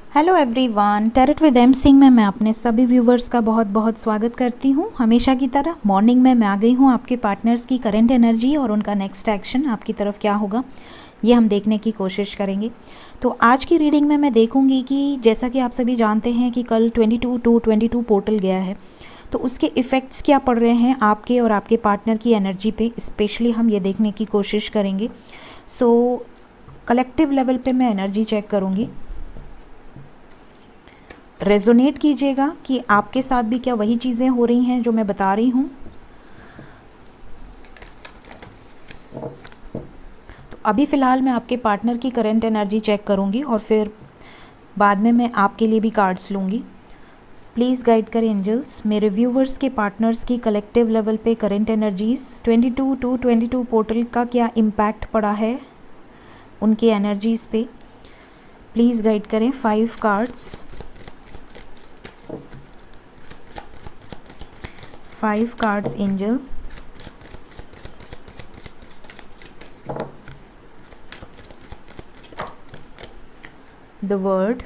Hello everyone, tarot with M Singh में मैं अपने सभी व्यूवर्स का बहुत बहुत स्वागत करती हूँ। हमेशा की तरह मॉर्निंग में मैं आ गई हूँ आपके पार्टनर्स की करंट एनर्जी और उनका नेक्स्ट एक्शन आपकी तरफ क्या होगा ये हम देखने की कोशिश करेंगे। तो आज की रीडिंग में मैं देखूँगी कि जैसा कि आप सभी जानते हैं कि कल 22/2/22 पोर्टल गया है, तो उसके इफ़ेक्ट्स क्या पड़ रहे हैं आपके और आपके पार्टनर की एनर्जी पे, स्पेशली हम ये देखने की कोशिश करेंगे। सो कलेक्टिव लेवल पे मैं एनर्जी चेक करूँगी। रेजोनेट कीजिएगा कि आपके साथ भी क्या वही चीज़ें हो रही हैं जो मैं बता रही हूँ। तो अभी फ़िलहाल मैं आपके पार्टनर की करंट एनर्जी चेक करूँगी और फिर बाद में मैं आपके लिए भी कार्ड्स लूँगी। प्लीज़ गाइड करें एंजल्स मेरे व्यूवर्स के पार्टनर्स की कलेक्टिव लेवल पे करंट एनर्जीज़ 22/2/22 पोर्टल का क्या इम्पैक्ट पड़ा है उनकी एनर्जीज़ पे। प्लीज़ गाइड करें 5 cards, 5 cards angel, the word,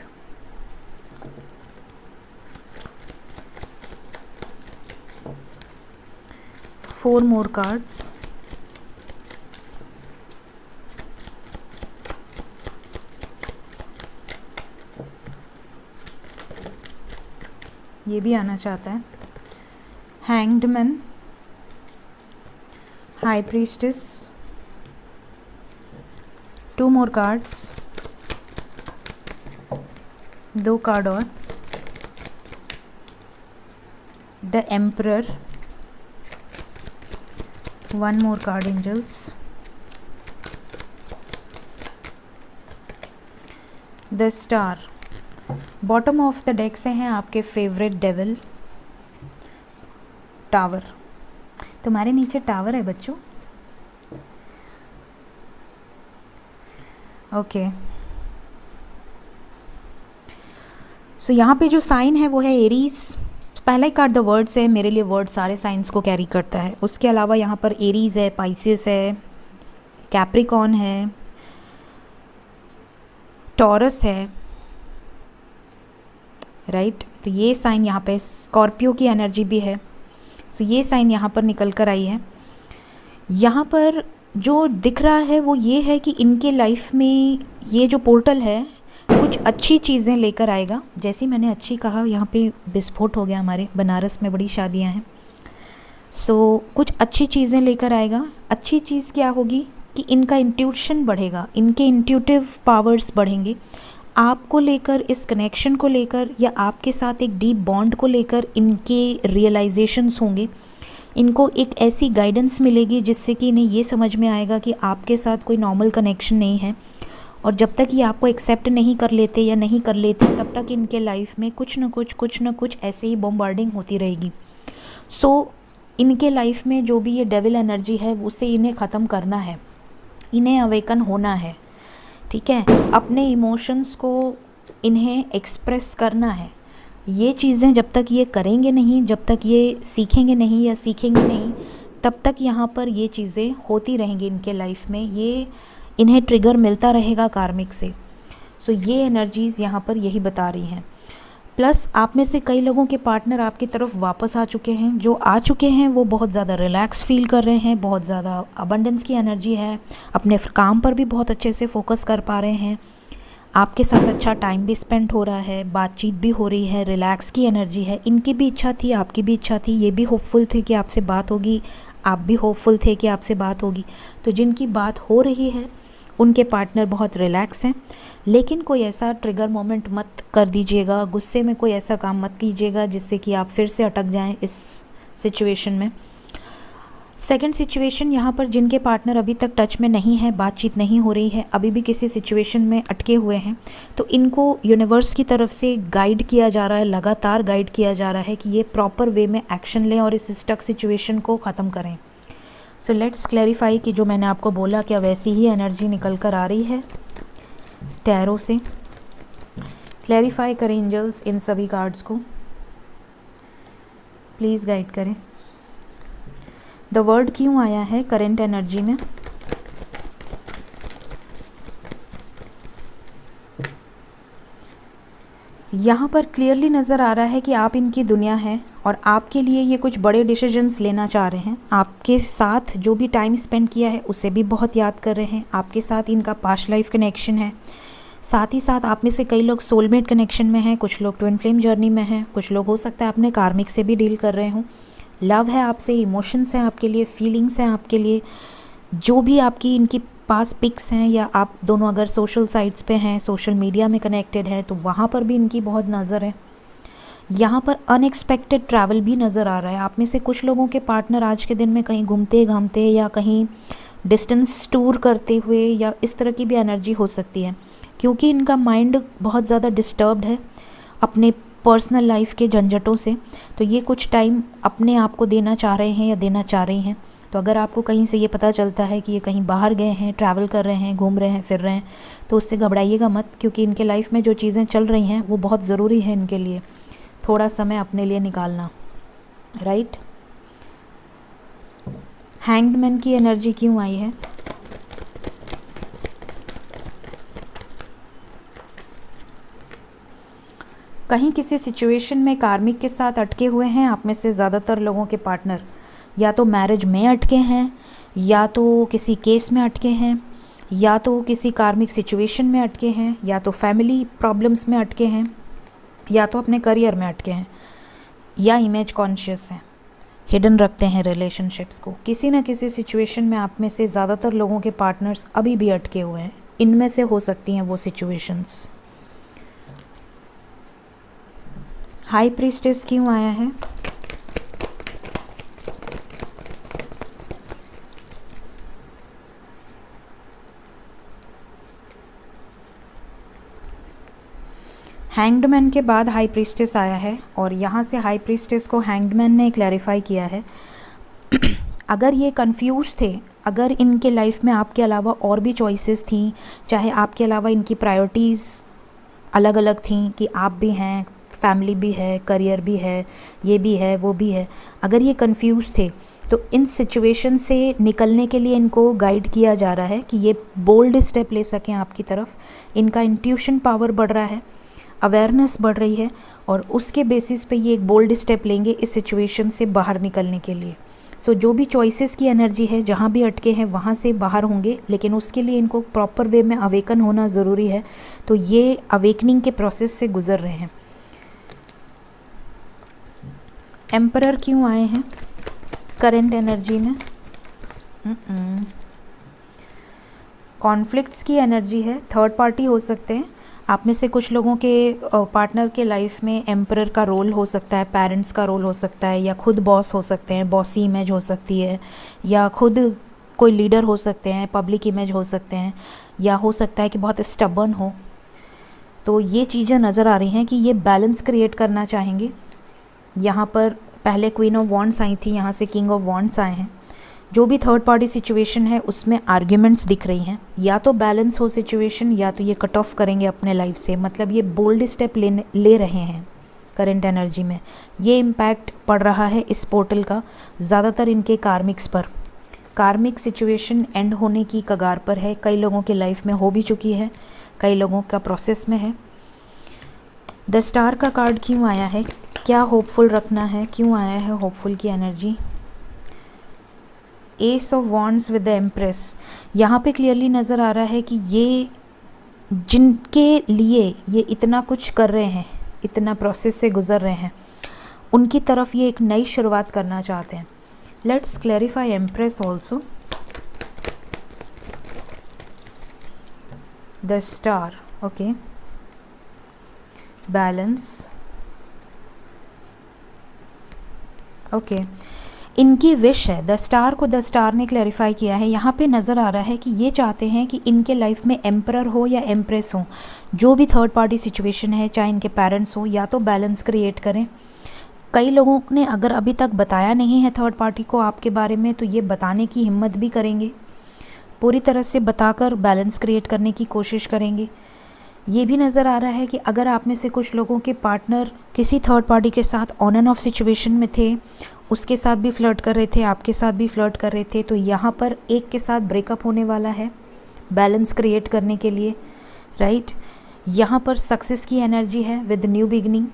four more cards, ये भी आना चाहता है, hanged man, high priestess, 2 more cards, 2 card और, the emperor, 1 more card angels, the star। Bottom of the deck से हैं आपके फेवरेट डेविल, टावर। तुम्हारे नीचे टावर है बच्चों। ओके, सो यहाँ पे जो साइन है वो है एरीज। पहला ही कार्ड द वर्ड्स है, मेरे लिए वर्ड सारे साइंस को कैरी करता है। उसके अलावा यहाँ पर एरीज है, पाइसेस है, कैप्रिकॉन है, टॉरस है, राइट। तो ये साइन यहाँ पे स्कॉर्पियो की एनर्जी भी है। सो ये साइन यहाँ पर निकल कर आई है। यहाँ पर जो दिख रहा है वो ये है कि इनके लाइफ में ये जो पोर्टल है कुछ अच्छी चीज़ें लेकर आएगा। जैसे मैंने अच्छी कहा, यहाँ पे विस्फोट हो गया, हमारे बनारस में बड़ी शादियाँ हैं। सो कुछ अच्छी चीज़ें लेकर आएगा। अच्छी चीज़ क्या होगी कि इनका इंट्यूशन बढ़ेगा, इनके इंट्यूटिव पावर्स बढ़ेंगे। आपको लेकर, इस कनेक्शन को लेकर या आपके साथ एक डीप बॉन्ड को लेकर इनके रियलाइजेशंस होंगे। इनको एक ऐसी गाइडेंस मिलेगी जिससे कि इन्हें ये समझ में आएगा कि आपके साथ कोई नॉर्मल कनेक्शन नहीं है, और जब तक ये आपको एक्सेप्ट नहीं कर लेते या नहीं कर लेते तब तक इनके लाइफ में कुछ ना कुछ ऐसे ही बॉम्बार्डिंग होती रहेगी। सो इनके लाइफ में जो भी ये डेविल एनर्जी है उसे इन्हें ख़त्म करना है, इन्हें अवेकन होना है, ठीक है। अपने इमोशंस को इन्हें एक्सप्रेस करना है। ये चीज़ें जब तक ये करेंगे नहीं, जब तक ये सीखेंगे नहीं, तब तक यहाँ पर ये चीज़ें होती रहेंगी इनके लाइफ में। ये इन्हें ट्रिगर मिलता रहेगा कार्मिक से। सो ये एनर्जीज़ यहाँ पर यही बता रही हैं। प्लस आप में से कई लोगों के पार्टनर आपकी तरफ वापस आ चुके हैं। जो आ चुके हैं वो बहुत ज़्यादा रिलैक्स फील कर रहे हैं, बहुत ज़्यादा अबंडेंस की एनर्जी है, अपने काम पर भी बहुत अच्छे से फोकस कर पा रहे हैं, आपके साथ अच्छा टाइम भी स्पेंड हो रहा है, बातचीत भी हो रही है, रिलैक्स की एनर्जी है। इनकी भी इच्छा थी, आपकी भी इच्छा थी, ये भी होपफुल थे कि आपसे बात होगी, आप भी होपफुल थे कि आपसे बात होगी। तो जिनकी बात हो रही है उनके पार्टनर बहुत रिलैक्स हैं। लेकिन कोई ऐसा ट्रिगर मोमेंट मत कर दीजिएगा, गुस्से में कोई ऐसा काम मत कीजिएगा जिससे कि आप फिर से अटक जाएं इस सिचुएशन में। सेकंड सिचुएशन, यहाँ पर जिनके पार्टनर अभी तक टच में नहीं है, बातचीत नहीं हो रही है, अभी भी किसी सिचुएशन में अटके हुए हैं, तो इनको यूनिवर्स की तरफ से गाइड किया जा रहा है, लगातार गाइड किया जा रहा है कि ये प्रॉपर वे में एक्शन लें और इस स्टक सिचुएशन को ख़त्म करें। सो लेट्स क्लैरिफाई कि जो मैंने आपको बोला क्या वैसी ही एनर्जी निकल कर आ रही है टैरो से। क्लैरिफाई करें एंजल्स इन सभी कार्ड्स को, प्लीज़ गाइड करें। द वर्ड क्यों आया है करंट एनर्जी में? यहाँ पर क्लियरली नज़र आ रहा है कि आप इनकी दुनिया हैं और आपके लिए ये कुछ बड़े डिसीजंस लेना चाह रहे हैं। आपके साथ जो भी टाइम स्पेंड किया है उसे भी बहुत याद कर रहे हैं। आपके साथ इनका पास्ट लाइफ कनेक्शन है। साथ ही साथ आप में से कई लोग सोलमेट कनेक्शन में हैं, कुछ लोग ट्विन फ्लेम जर्नी में हैं, कुछ लोग हो सकता है अपने कार्मिक से भी डील कर रहे हों। लव है आपसे, इमोशंस हैं आपके लिए, फीलिंग्स हैं आपके लिए। जो भी आपकी इनकी पास पिक्स हैं या आप दोनों अगर सोशल साइट्स पे हैं, सोशल मीडिया में कनेक्टेड हैं, तो वहाँ पर भी इनकी बहुत नज़र है। यहाँ पर अनएक्सपेक्टेड ट्रैवल भी नज़र आ रहा है। आप में से कुछ लोगों के पार्टनर आज के दिन में कहीं घूमते घामते या कहीं डिस्टेंस टूर करते हुए या इस तरह की भी एनर्जी हो सकती है, क्योंकि इनका माइंड बहुत ज़्यादा डिस्टर्ब्ड है अपने पर्सनल लाइफ के झंझटों से। तो ये कुछ टाइम अपने आप को देना चाह रहे हैं या देना चाह रही हैं। तो अगर आपको कहीं से ये पता चलता है कि ये कहीं बाहर गए हैं, ट्रैवल कर रहे हैं, घूम रहे हैं, फिर रहे हैं, तो उससे घबराइएगा मत, क्योंकि इनके लाइफ में जो चीज़ें चल रही हैं वो बहुत ज़रूरी है इनके लिए, थोड़ा समय अपने लिए निकालना, राइट। हैंग्ड मैन की एनर्जी क्यों आई है? कहीं किसी सिचुएशन में कार्मिक के साथ अटके हुए हैं। आप में से ज़्यादातर लोगों के पार्टनर या तो मैरिज में अटके हैं, या तो किसी केस में अटके हैं, या तो किसी कार्मिक सिचुएशन में अटके हैं, या तो फैमिली प्रॉब्लम्स में अटके हैं, या तो अपने करियर में अटके हैं, या इमेज कॉन्शियस हैं, हिडन रखते हैं रिलेशनशिप्स को। किसी न किसी सिचुएशन में आप में से ज़्यादातर लोगों के पार्टनर्स अभी भी अटके हुए हैं। इनमें से हो सकती हैं वो सिचुएशंस। हाई प्रीस्टेस क्यों आया है? हैंग्ड मैन के बाद हाई प्रीस्टेस आया है और यहाँ से हाई प्रीस्टेस को हैंग्ड मैन ने क्लैरिफाई किया है। अगर ये कंफ्यूज थे, अगर इनके लाइफ में आपके अलावा और भी चॉइसेस थी, चाहे आपके अलावा इनकी प्रायोरिटीज़ अलग अलग थी कि आप भी हैं, फैमिली भी है, करियर भी है, ये भी है, वो भी है, अगर ये कंफ्यूज थे तो इन सिचुएशन से निकलने के लिए इनको गाइड किया जा रहा है कि ये बोल्ड स्टेप ले सकें आपकी तरफ। इनका इंट्यूशन पावर बढ़ रहा है, अवेयरनेस बढ़ रही है और उसके बेसिस पे ये एक बोल्ड स्टेप लेंगे इस सिचुएशन से बाहर निकलने के लिए। सो जो भी चॉइसेस की एनर्जी है, जहाँ भी अटके हैं वहाँ से बाहर होंगे, लेकिन उसके लिए इनको प्रॉपर वे में अवेकन होना ज़रूरी है। तो ये अवेकनिंग के प्रोसेस से गुजर रहे हैं। एम्परर क्यों आए हैं करंट एनर्जी में? कॉन्फ्लिक्ट्स की एनर्जी है, थर्ड पार्टी हो सकते हैं। आप में से कुछ लोगों के पार्टनर के लाइफ में एम्परर का रोल हो सकता है, पेरेंट्स का रोल हो सकता है, या खुद बॉस हो सकते हैं, बॉसी इमेज हो सकती है, या खुद कोई लीडर हो सकते हैं, पब्लिक इमेज हो सकते हैं, या हो सकता है कि बहुत स्टबर्न हो। तो ये चीज़ें नज़र आ रही हैं कि ये बैलेंस क्रिएट करना चाहेंगे। यहाँ पर पहले क्वीन ऑफ वॉन्ड्स आई थी, यहाँ से किंग ऑफ वॉन्ड्स आए हैं। जो भी थर्ड पार्टी सिचुएशन है उसमें आर्ग्यूमेंट्स दिख रही हैं, या तो बैलेंस हो सिचुएशन, या तो ये कट ऑफ करेंगे अपने लाइफ से। मतलब ये बोल्ड स्टेप ले रहे हैं करंट एनर्जी में। ये इम्पैक्ट पड़ रहा है इस पोर्टल का ज़्यादातर इनके कार्मिक्स पर। कार्मिक सिचुएशन एंड होने की कगार पर है, कई लोगों के लाइफ में हो भी चुकी है, कई लोगों का प्रोसेस में है। द स्टार का कार्ड क्यों आया है? क्या होपफुल रखना है? क्यों आया है होपफुल की energy? S of wands with the empress. यहाँ पे क्लियरली नज़र आ रहा है कि ये जिनके लिए ये इतना कुछ कर रहे हैं, इतना प्रोसेस से गुजर रहे हैं, उनकी तरफ ये एक नई शुरुआत करना चाहते हैं। Let's clarify empress also. The star, okay, balance, okay. इनकी विश है, द स्टार को द स्टार ने क्लैरिफाई किया है। यहाँ पे नज़र आ रहा है कि ये चाहते हैं कि इनके लाइफ में एम्परर हो या एम्प्रेस हो, जो भी थर्ड पार्टी सिचुएशन है, चाहे इनके पेरेंट्स हो, या तो बैलेंस क्रिएट करें। कई लोगों ने अगर अभी तक बताया नहीं है थर्ड पार्टी को आपके बारे में, तो ये बताने की हिम्मत भी करेंगे, पूरी तरह से बताकर बैलेंस क्रिएट करने की कोशिश करेंगे। ये भी नज़र आ रहा है कि अगर आप में से कुछ लोगों के पार्टनर किसी थर्ड पार्टी के साथ ऑन एंड ऑफ सिचुएशन में थे, उसके साथ भी फ्लर्ट कर रहे थे, आपके साथ भी फ्लर्ट कर रहे थे, तो यहाँ पर एक के साथ ब्रेकअप होने वाला है बैलेंस क्रिएट करने के लिए, राइट। यहाँ पर सक्सेस की एनर्जी है with new beginning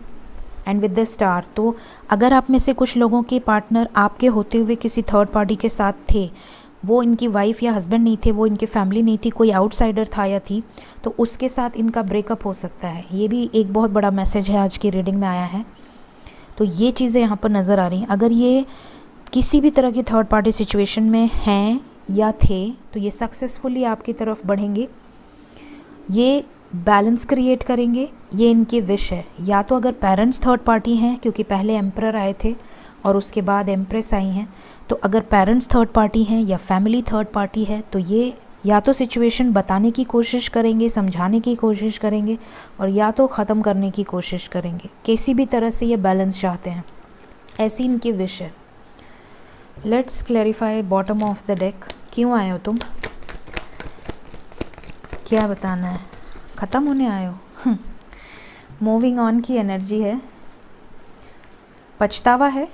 and with the star. तो अगर आप में से कुछ लोगों के पार्टनर आपके होते हुए किसी थर्ड पार्टी के साथ थे, वो इनकी वाइफ या हस्बैंड नहीं थे, वो इनकी फैमिली नहीं थी, कोई आउटसाइडर था या थी, तो उसके साथ इनका ब्रेकअप हो सकता है। ये भी एक बहुत बड़ा मैसेज है आज की रीडिंग में आया है। तो ये चीज़ें यहाँ पर नज़र आ रही हैं। अगर ये किसी भी तरह की थर्ड पार्टी सिचुएशन में हैं या थे, तो ये सक्सेसफुली आपकी तरफ बढ़ेंगे, ये बैलेंस क्रिएट करेंगे, ये इनकी विश है। या तो अगर पेरेंट्स थर्ड पार्टी हैं, क्योंकि पहले एम्परर आए थे और उसके बाद एम्प्रेस आई हैं, तो अगर पेरेंट्स थर्ड पार्टी हैं या फैमिली थर्ड पार्टी है, तो ये या तो सिचुएशन बताने की कोशिश करेंगे, समझाने की कोशिश करेंगे, और या तो ख़त्म करने की कोशिश करेंगे। किसी भी तरह से ये बैलेंस चाहते हैं, ऐसी इनकी विश है। Let's clarify bottom of the deck. क्यों आए हो तुम? क्या बताना है? ख़त्म होने आए हो? मूविंग ऑन की एनर्जी है। पछतावा है।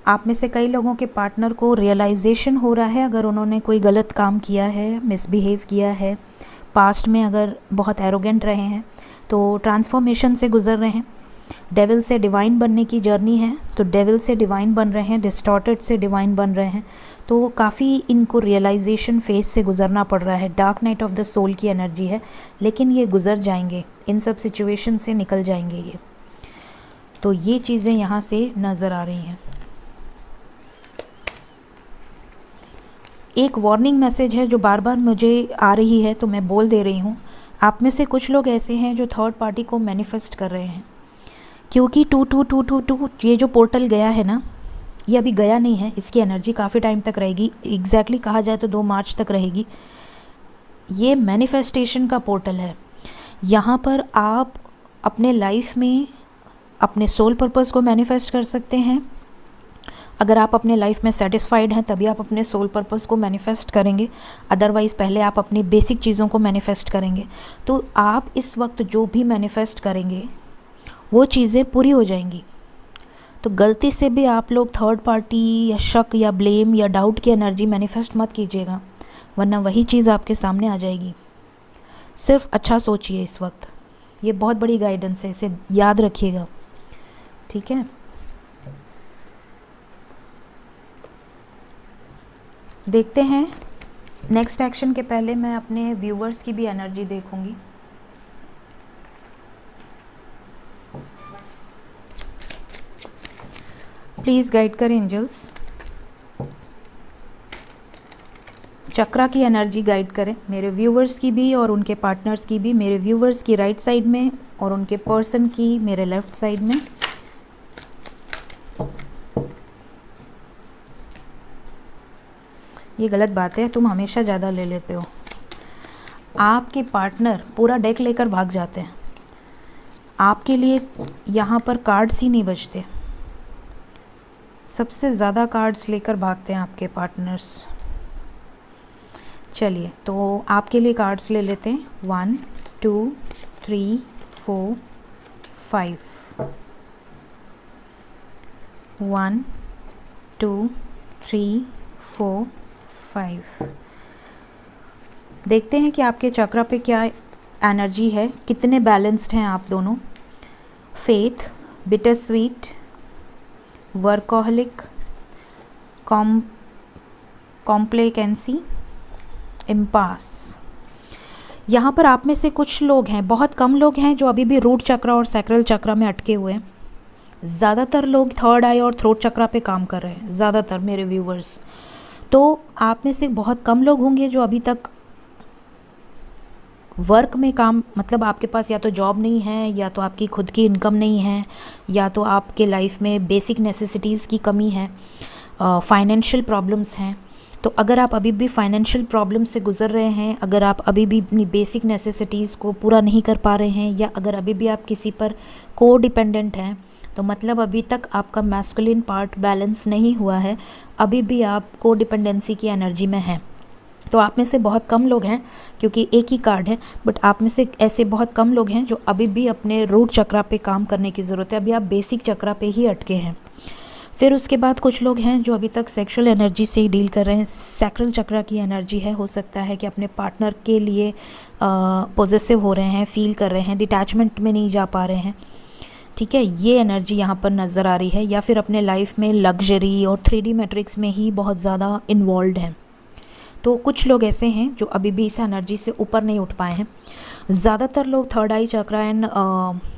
आप में से कई लोगों के पार्टनर को रियलाइजेशन हो रहा है, अगर उन्होंने कोई गलत काम किया है, मिसबिहेव किया है, पास्ट में अगर बहुत एरोगेंट रहे हैं, तो ट्रांसफॉर्मेशन से गुजर रहे हैं। डेविल से डिवाइन बनने की जर्नी है, तो डेविल से डिवाइन बन रहे हैं, डिस्टॉर्टेड से डिवाइन बन रहे हैं। तो काफ़ी इनको रियलाइजेशन फेज से गुजरना पड़ रहा है। Dark night of the soul की एनर्जी है, लेकिन ये गुजर जाएंगे, इन सब सिचुएशन से निकल जाएंगे ये। तो ये चीज़ें यहाँ से नज़र आ रही हैं। एक वार्निंग मैसेज है जो बार बार मुझे आ रही है, तो मैं बोल दे रही हूँ। आप में से कुछ लोग ऐसे हैं जो थर्ड पार्टी को मैनिफेस्ट कर रहे हैं, क्योंकि 2222 ये जो पोर्टल गया है ना, ये अभी गया नहीं है, इसकी एनर्जी काफ़ी टाइम तक रहेगी। एग्जैक्टली कहा जाए तो 2 मार्च तक रहेगी। ये मैनिफेस्टेशन का पोर्टल है। यहाँ पर आप अपने लाइफ में अपने सोल पर्पस को मैनिफेस्ट कर सकते हैं। अगर आप अपने लाइफ में सेटिस्फाइड हैं, तभी आप अपने सोल पर्पस को मैनिफेस्ट करेंगे। अदरवाइज़ पहले आप अपनी बेसिक चीज़ों को मैनिफेस्ट करेंगे। तो आप इस वक्त जो भी मैनिफेस्ट करेंगे वो चीज़ें पूरी हो जाएंगी। तो गलती से भी आप लोग थर्ड पार्टी या शक या ब्लेम या डाउट की एनर्जी मैनिफेस्ट मत कीजिएगा, वरना वही चीज़ आपके सामने आ जाएगी। सिर्फ अच्छा सोचिए इस वक्त। ये बहुत बड़ी गाइडेंस है, इसे याद रखिएगा, ठीक है? देखते हैं नेक्स्ट एक्शन के पहले मैं अपने व्यूवर्स की भी एनर्जी देखूंगी। प्लीज़ गाइड करें एंजल्स, चक्रा की एनर्जी गाइड करें मेरे व्यूवर्स की भी और उनके पार्टनर्स की भी। मेरे व्यूवर्स की राइट साइड में और उनके पर्सन की मेरे लेफ्ट साइड में। ये गलत बात है, तुम हमेशा ज़्यादा ले लेते हो। आपके पार्टनर पूरा डेक लेकर भाग जाते हैं, आपके लिए यहाँ पर कार्ड्स ही नहीं बचते, सबसे ज़्यादा कार्ड्स लेकर भागते हैं आपके पार्टनर्स। चलिए तो आपके लिए कार्ड्स ले लेते हैं। 1 2 3 4 5। 1 2 3 4 5। देखते हैं कि आपके चक्रा पे क्या एनर्जी है, कितने बैलेंस्ड हैं आप दोनों। Faith, bittersweet, workaholic, complacency, impasse. यहाँ पर आप में से कुछ लोग हैं, बहुत कम लोग हैं जो अभी भी रूट चक्रा और सैक्रल चक्रा में अटके हुए हैं। ज़्यादातर लोग थर्ड आई और थ्रोट चक्रा पे काम कर रहे हैं, ज़्यादातर मेरे व्यूवर्स। तो आप में से बहुत कम लोग होंगे जो अभी तक वर्क में काम, मतलब आपके पास या तो जॉब नहीं है, या तो आपकी खुद की इनकम नहीं है, या तो आपके लाइफ में बेसिक नेसेसिटीज़ की कमी है, फाइनेंशियल प्रॉब्लम्स हैं। तो अगर आप अभी भी फाइनेंशियल प्रॉब्लम से गुज़र रहे हैं, अगर आप अभी भी अपनी बेसिक नेसेसिटीज़ को पूरा नहीं कर पा रहे हैं, या अगर अभी भी आप किसी पर को डिपेंडेंट हैं, तो मतलब अभी तक आपका मैस्कुलिन पार्ट बैलेंस नहीं हुआ है, अभी भी आप को डिपेंडेंसी की एनर्जी में हैं। तो आप में से बहुत कम लोग हैं, क्योंकि एक ही कार्ड है, बट आप में से ऐसे बहुत कम लोग हैं जो अभी भी अपने रूट चक्रा पे काम करने की ज़रूरत है, अभी आप बेसिक चक्रा पे ही अटके हैं। फिर उसके बाद कुछ लोग हैं जो अभी तक सेक्सुअल एनर्जी से ही डील कर रहे हैं। सैक्रल चक्रा की एनर्जी है, हो सकता है कि अपने पार्टनर के लिए पॉजेसिव हो रहे हैं, फील कर रहे हैं, डिटैचमेंट में नहीं जा पा रहे हैं, ठीक है, ये एनर्जी यहाँ पर नज़र आ रही है। या फिर अपने लाइफ में लग्जरी और 3D मैट्रिक्स में ही बहुत ज़्यादा इन्वॉल्व हैं। तो कुछ लोग ऐसे हैं जो अभी भी इस एनर्जी से ऊपर नहीं उठ पाए हैं। ज़्यादातर लोग third eye chakra and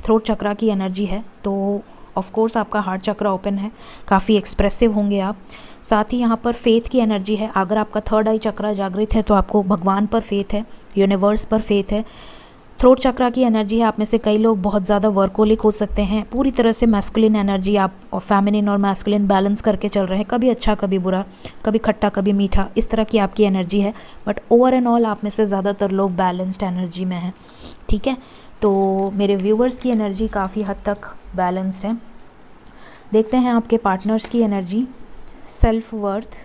throat chakra की एनर्जी है, तो ऑफ कोर्स आपका हार्ट चक्रा ओपन है, काफ़ी एक्सप्रेसिव होंगे आप। साथ ही यहाँ पर फेथ की एनर्जी है। अगर आपका थर्ड आई चक्रा जागृत है तो आपको भगवान पर फेथ है, यूनिवर्स पर फेथ है। थ्रोट चक्रा की एनर्जी है, आप में से कई लोग बहुत ज़्यादा वर्कोलिक हो सकते हैं, पूरी तरह से मैस्कुलिन एनर्जी आप और फेमिनिन और मैस्कुलिन बैलेंस करके चल रहे हैं, कभी अच्छा कभी बुरा, कभी खट्टा कभी मीठा, इस तरह की आपकी एनर्जी है। बट ओवर एंड ऑल आप में से ज़्यादातर लोग बैलेंस्ड एनर्जी में हैं, ठीक है। तो मेरे व्यूवर्स की एनर्जी काफ़ी हद तक बैलेंस्ड है। देखते हैं आपके पार्टनर्स की energy. Self worth,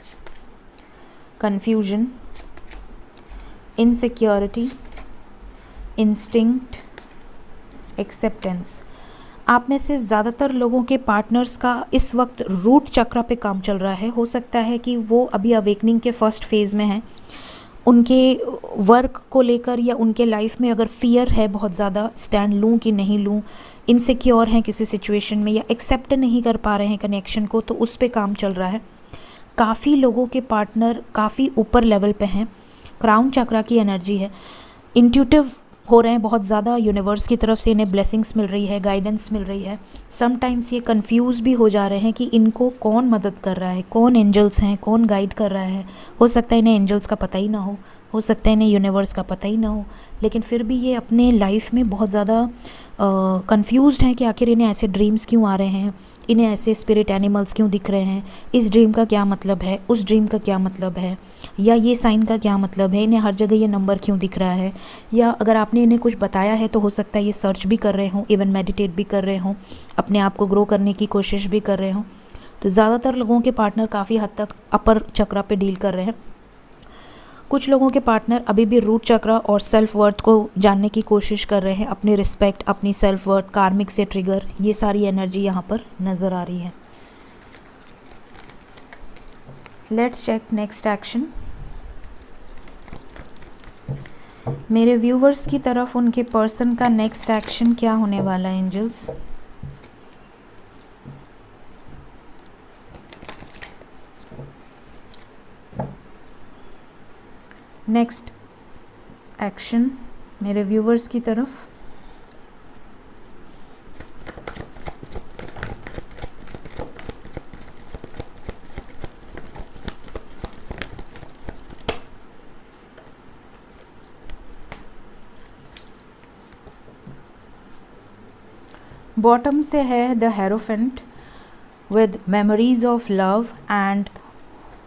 confusion, insecurity, instinct, acceptance. आप में से ज़्यादातर लोगों के पार्टनर्स का इस वक्त रूट चक्र पे काम चल रहा है। हो सकता है कि वो अभी अवेकनिंग के फर्स्ट फेज़ में हैं। उनके वर्क को लेकर या उनके लाइफ में अगर फियर है बहुत ज़्यादा, स्टैंड लूँ कि नहीं लूँ, इनसिक्योर हैं किसी सिचुएशन में या एक्सेप्ट नहीं कर पा रहे हैं कनेक्शन को, तो उस पे काम चल रहा है। काफ़ी लोगों के पार्टनर काफ़ी ऊपर लेवल पे हैं। क्राउन चक्रा की एनर्जी है, इंट्यूटिव हो रहे हैं बहुत ज़्यादा, यूनिवर्स की तरफ से इन्हें ब्लेसिंग्स मिल रही है, गाइडेंस मिल रही है। समटाइम्स ये कंफ्यूज भी हो जा रहे हैं कि इनको कौन मदद कर रहा है, कौन एंजल्स हैं, कौन गाइड कर रहा है। हो सकता है इन्हें एंजल्स का पता ही ना हो सकता है इन्हें यूनिवर्स का पता ही ना हो, लेकिन फिर भी ये अपने लाइफ में बहुत ज़्यादा कंफ्यूज्ड हैं कि आखिर इन्हें ऐसे ड्रीम्स क्यों आ रहे हैं, इन्हें ऐसे स्पिरिट एनिमल्स क्यों दिख रहे हैं, इस ड्रीम का क्या मतलब है, उस ड्रीम का क्या मतलब है, या ये साइन का क्या मतलब है, इन्हें हर जगह ये नंबर क्यों दिख रहा है। या अगर आपने इन्हें कुछ बताया है तो हो सकता है ये सर्च भी कर रहे हों, इवन मेडिटेट भी कर रहे हों, अपने आप को ग्रो करने की कोशिश भी कर रहे हों। तो ज़्यादातर लोगों के पार्टनर काफ़ी हद तक अपर चक्रा पे डील कर रहे हैं। कुछ लोगों के पार्टनर अभी भी रूट चक्रा और सेल्फ वर्थ को जानने की कोशिश कर रहे हैं, अपनी रिस्पेक्ट, अपनी सेल्फ वर्थ, कार्मिक से ट्रिगर, ये सारी एनर्जी यहाँ पर नज़र आ रही है। Let's check next action. मेरे व्यूवर्स की तरफ उनके पर्सन का नेक्स्ट एक्शन क्या होने वाला है एंजल्स। नेक्स्ट एक्शन मेरे व्यूवर्स की तरफ। बॉटम से है the hierophant with memories of love and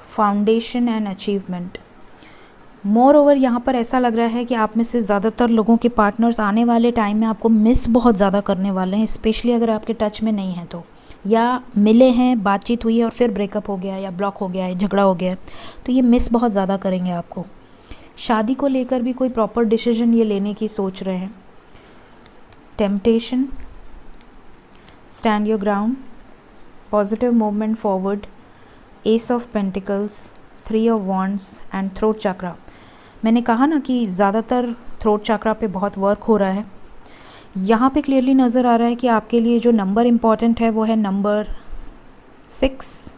foundation and achievement. More over यहाँ पर ऐसा लग रहा है कि आप में से ज़्यादातर लोगों के पार्टनर्स आने वाले टाइम में आपको मिस बहुत ज़्यादा करने वाले हैं, स्पेशली अगर आपके टच में नहीं हैं तो, या मिले हैं, बातचीत हुई है और फिर ब्रेकअप हो गया या ब्लॉक हो गया है, झगड़ा हो गया है, तो ये मिस बहुत ज़्यादा करेंगे आपको। शादी को लेकर भी कोई प्रॉपर डिसीजन ये लेने की सोच रहे हैं। Temptation, stand your ground, positive movement forward, ace of pentacles, 3 of wands and throat chakra. मैंने कहा ना कि ज़्यादातर थ्रोट चक्रा पे बहुत वर्क हो रहा है। यहाँ पे क्लियरली नज़र आ रहा है कि आपके लिए जो नंबर इम्पॉर्टेंट है वो है नंबर 6,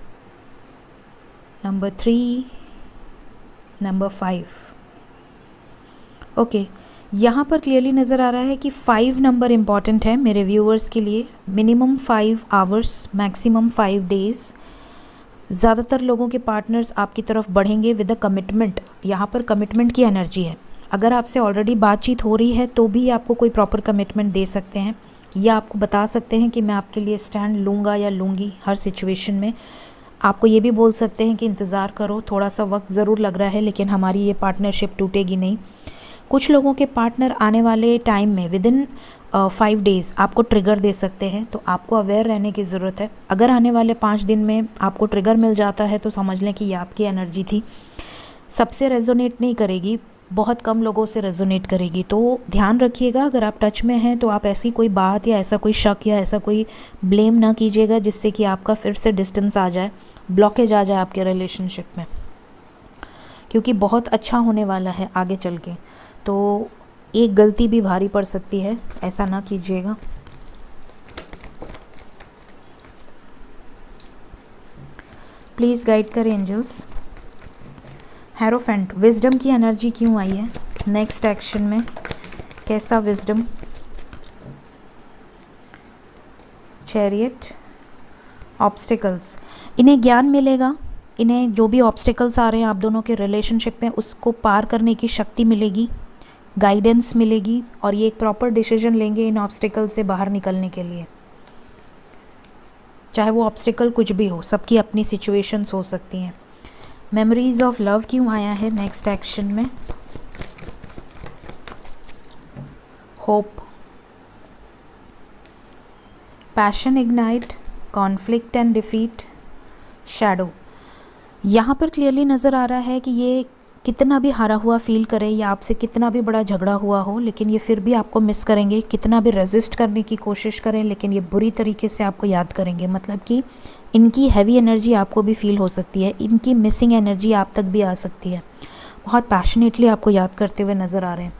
नंबर 3, नंबर 5। ओके, यहाँ पर क्लियरली नज़र आ रहा है कि 5 नंबर इम्पॉर्टेंट है मेरे व्यूअर्स के लिए। Minimum 5 hours, maximum 5 days. ज़्यादातर लोगों के पार्टनर्स आपकी तरफ बढ़ेंगे विद अ कमिटमेंट। यहाँ पर कमिटमेंट की एनर्जी है। अगर आपसे ऑलरेडी बातचीत हो रही है तो भी आपको कोई प्रॉपर कमिटमेंट दे सकते हैं, या आपको बता सकते हैं कि मैं आपके लिए स्टैंड लूँगा या लूँगी हर सिचुएशन में। आपको ये भी बोल सकते हैं कि इंतज़ार करो, थोड़ा सा वक्त ज़रूर लग रहा है लेकिन हमारी ये पार्टनरशिप टूटेगी नहीं। कुछ लोगों के पार्टनर आने वाले टाइम में विद इन 5 डेज़ आपको ट्रिगर दे सकते हैं, तो आपको अवेयर रहने की ज़रूरत है। अगर आने वाले 5 दिन में आपको ट्रिगर मिल जाता है तो समझ लें कि ये आपकी एनर्जी थी। सबसे रेजोनेट नहीं करेगी, बहुत कम लोगों से रेजोनेट करेगी। तो ध्यान रखिएगा, अगर आप टच में हैं तो आप ऐसी कोई बात या ऐसा कोई शक या ऐसा कोई ब्लेम ना कीजिएगा जिससे कि आपका फिर से डिस्टेंस आ जाए, ब्लॉकेज आ जाए आपके रिलेशनशिप में, क्योंकि बहुत अच्छा होने वाला है आगे चल के। तो एक गलती भी भारी पड़ सकती है, ऐसा ना कीजिएगा। प्लीज़ गाइड करें एंजल्स। हेरोफेंट, विजडम की एनर्जी क्यों आई है नेक्स्ट एक्शन में, कैसा विजडम। चैरियट, ऑब्स्टिकल्स, इन्हें ज्ञान मिलेगा, इन्हें जो भी ऑब्स्टिकल्स आ रहे हैं आप दोनों के रिलेशनशिप में उसको पार करने की शक्ति मिलेगी, गाइडेंस मिलेगी, और ये एक प्रॉपर डिसीजन लेंगे इन ऑब्स्टिकल से बाहर निकलने के लिए। चाहे वो ऑब्स्टिकल कुछ भी हो, सबकी अपनी सिचुएशंस हो सकती हैं। मेमोरीज ऑफ लव क्यों आया है नेक्स्ट एक्शन में। Hope, passion ignite, conflict and defeat, shadow. यहाँ पर क्लियरली नज़र आ रहा है कि ये कितना भी हारा हुआ फील करे या आपसे कितना भी बड़ा झगड़ा हुआ हो, लेकिन ये फिर भी आपको मिस करेंगे, कितना भी रेजिस्ट करने की कोशिश करें लेकिन ये बुरी तरीके से आपको याद करेंगे। मतलब कि इनकी हैवी एनर्जी आपको भी फील हो सकती है, इनकी मिसिंग एनर्जी आप तक भी आ सकती है, बहुत पैशनेटली आपको याद करते हुए नज़र आ रहे हैं।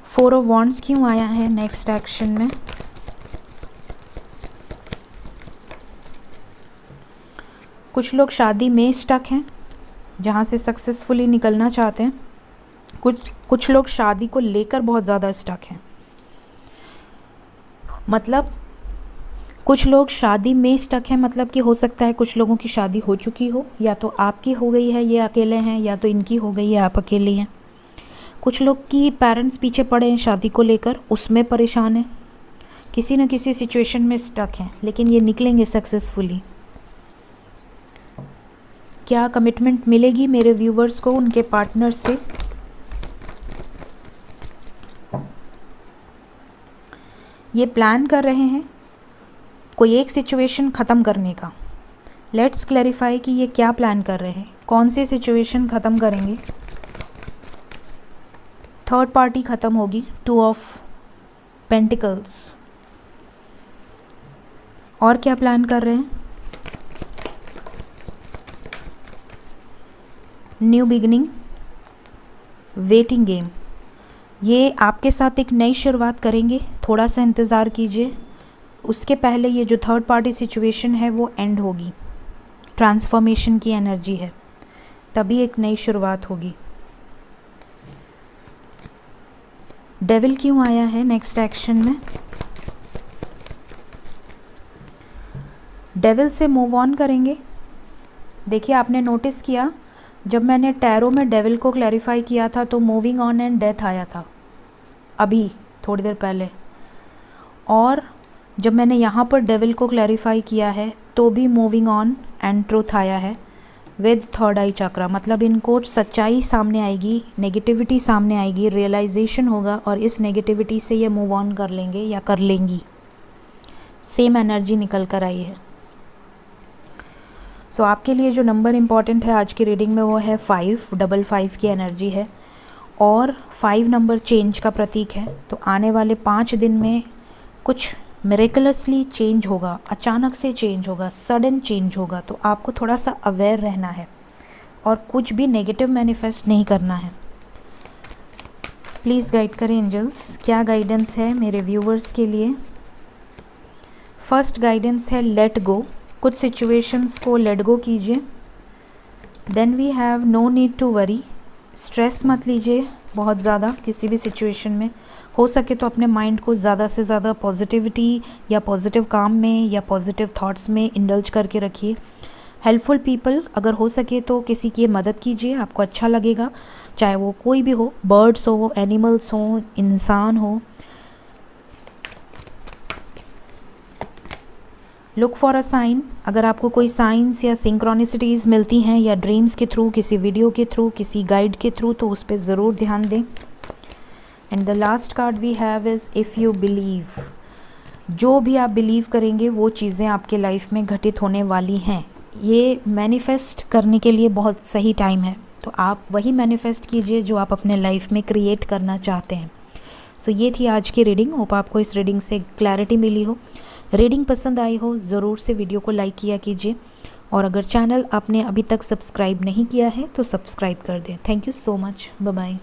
4 ऑफ वॉन्ड्स क्यों आया है नेक्स्ट एक्शन में। कुछ लोग शादी में स्टक हैं, जहाँ से सक्सेसफुली निकलना चाहते हैं। कुछ लोग शादी को लेकर बहुत ज़्यादा स्टक हैं। मतलब कुछ लोग शादी में स्टक हैं, मतलब कि हो सकता है कुछ लोगों की शादी हो चुकी हो, या तो आपकी हो गई है ये अकेले हैं, या तो इनकी हो गई है आप अकेले हैं। कुछ लोग की पेरेंट्स पीछे पड़े हैं शादी को लेकर, उसमें परेशान हैं, किसी न किसी सिचुएशन में स्टक हैं, लेकिन ये निकलेंगे सक्सेसफुली। क्या कमिटमेंट मिलेगी मेरे व्यूवर्स को उनके पार्टनर से। ये प्लान कर रहे हैं कोई एक सिचुएशन ख़त्म करने का। लेट्स क्लैरिफाई कि ये क्या प्लान कर रहे हैं, कौन सी सिचुएशन ख़त्म करेंगे। थर्ड पार्टी ख़त्म होगी, 2 ऑफ पेंटिकल्स। और क्या प्लान कर रहे हैं। New beginning, waiting game. ये आपके साथ एक नई शुरुआत करेंगे, थोड़ा सा इंतज़ार कीजिए, उसके पहले ये जो थर्ड पार्टी सिचुएशन है वो एंड होगी। ट्रांसफॉर्मेशन की एनर्जी है, तभी एक नई शुरुआत होगी। डेविल क्यों आया है नेक्स्ट एक्शन में। डेविल से मूव ऑन करेंगे। देखिए आपने नोटिस किया, जब मैंने टैरो में डेविल को क्लैरिफाई किया था तो मूविंग ऑन एंड डेथ आया था अभी थोड़ी देर पहले, और जब मैंने यहाँ पर डेविल को क्लैरिफाई किया है तो भी मूविंग ऑन एंड ट्रूथ आया है विद थर्ड आई चक्रा। मतलब इनको सच्चाई सामने आएगी, नेगेटिविटी सामने आएगी, रियलाइजेशन होगा, और इस नेगेटिविटी से ये मूव ऑन कर लेंगे या कर लेंगी। सेम एनर्जी निकल कर आई है। सो आपके लिए जो नंबर इम्पॉर्टेंट है आज की रीडिंग में वो है 555 की एनर्जी है, और 5 नंबर चेंज का प्रतीक है। तो आने वाले 5 दिन में कुछ मिरेकलसली चेंज होगा, अचानक से चेंज होगा, सडन चेंज होगा। तो आपको थोड़ा सा अवेयर रहना है और कुछ भी नेगेटिव मैनिफेस्ट नहीं करना है। प्लीज़ गाइड करें एंजल्स, क्या गाइडेंस है मेरे व्यूवर्स के लिए। फर्स्ट गाइडेंस है लेट गो, कुछ सिचुएशंस को लेट गो कीजिए। Then we have no need to worry, stress मत लीजिए बहुत ज़्यादा किसी भी सिचुएशन में। हो सके तो अपने माइंड को ज़्यादा से ज़्यादा पॉजिटिविटी या पॉजिटिव काम में या पॉजिटिव थॉट्स में इंडल्ज करके रखिए। हेल्पफुल पीपल, अगर हो सके तो किसी की मदद कीजिए, आपको अच्छा लगेगा, चाहे वो कोई भी हो, बर्ड्स हो, एनिमल्स हो, इंसान हो। लुक फॉर अ साइन, अगर आपको कोई साइंस या सिंक्रोनिसिटीज़ मिलती हैं या ड्रीम्स के थ्रू, किसी वीडियो के थ्रू, किसी गाइड के थ्रू, तो उस पर ज़रूर ध्यान दें। And the last card we have is if you believe, जो भी आप बिलीव करेंगे वो चीज़ें आपके लाइफ में घटित होने वाली हैं। ये मैनिफेस्ट करने के लिए बहुत सही टाइम है। तो आप वही मैनिफेस्ट कीजिए जो आप अपने लाइफ में क्रिएट करना चाहते हैं। सो ये थी आज की रीडिंग। होप आपको इस रीडिंग से क्लैरिटी मिली हो। रीडिंग पसंद आई हो ज़रूर से वीडियो को लाइक किया कीजिए, और अगर चैनल आपने अभी तक सब्सक्राइब नहीं किया है तो सब्सक्राइब कर दें। Thank you so much. Bye bye.